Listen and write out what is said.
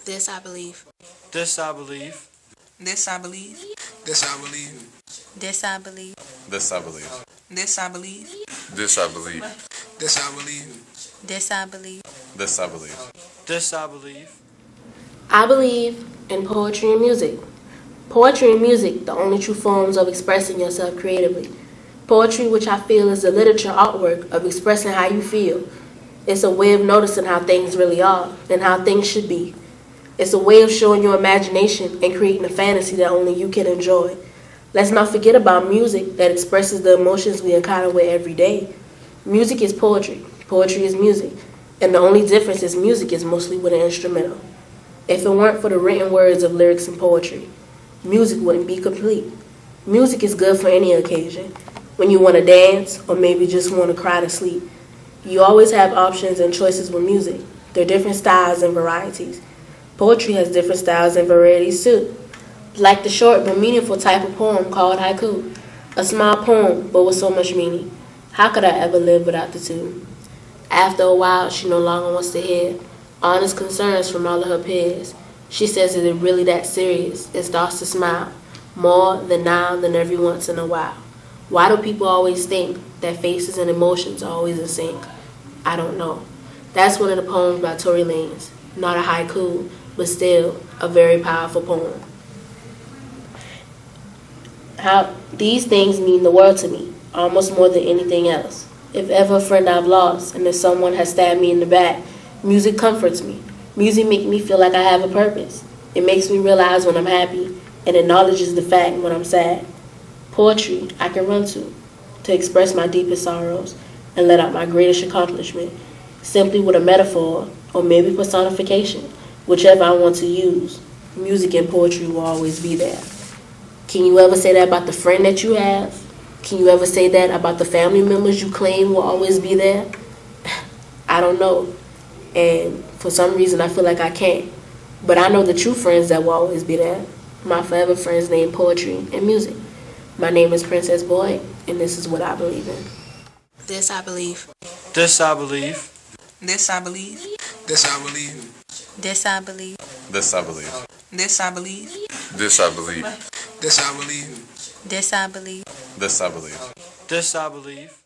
This I believe. This I believe. This I believe. This I believe. This I believe. This I believe. This I believe. This I believe. This I believe. This I believe. This I believe. This I believe. I believe in poetry and music. Poetry and music, the only true forms of expressing yourself creatively. Poetry, which I feel is the literature artwork of expressing how you feel. It's a way of noticing how things really are and how things should be. It's a way of showing your imagination and creating a fantasy that only you can enjoy. Let's not forget about music that expresses the emotions we encounter with every day. Music is poetry. Poetry is music. And the only difference is music is mostly with an instrumental. If it weren't for the written words of lyrics and poetry, music wouldn't be complete. Music is good for any occasion. When you want to dance or maybe just want to cry to sleep. You always have options and choices with music. There are different styles and varieties. Poetry has different styles and varieties too. Like the short but meaningful type of poem called haiku. A small poem but with so much meaning. How could I ever live without the two? After a while, she no longer wants to hear honest concerns from all of her peers. She says, is it really that serious? And starts to smile, more than now than every once in a while. Why do people always think that faces and emotions are always in sync? I don't know. That's one of the poems by Tory Lanez. Not a haiku, but still a very powerful poem. How these things mean the world to me, almost more than anything else. If ever a friend I've lost, and if someone has stabbed me in the back, music comforts me. Music makes me feel like I have a purpose. It makes me realize when I'm happy, and acknowledges the fact when I'm sad. Poetry I can run to express my deepest sorrows and let out my greatest accomplishment, simply with a metaphor or maybe personification, whichever I want to use. Music and poetry will always be there. Can you ever say that about the friend that you have? Can you ever say that about the family members you claim will always be there? I don't know. And for some reason, I feel like I can't. But I know the true friends that will always be there. My forever friends named poetry and music. My name is Princess Boy, and this is what I believe in. This I believe. This I believe. This I believe. This I believe. This I believe. This I believe. This I believe. This I believe. This I believe. This I believe. This I believe. This I believe.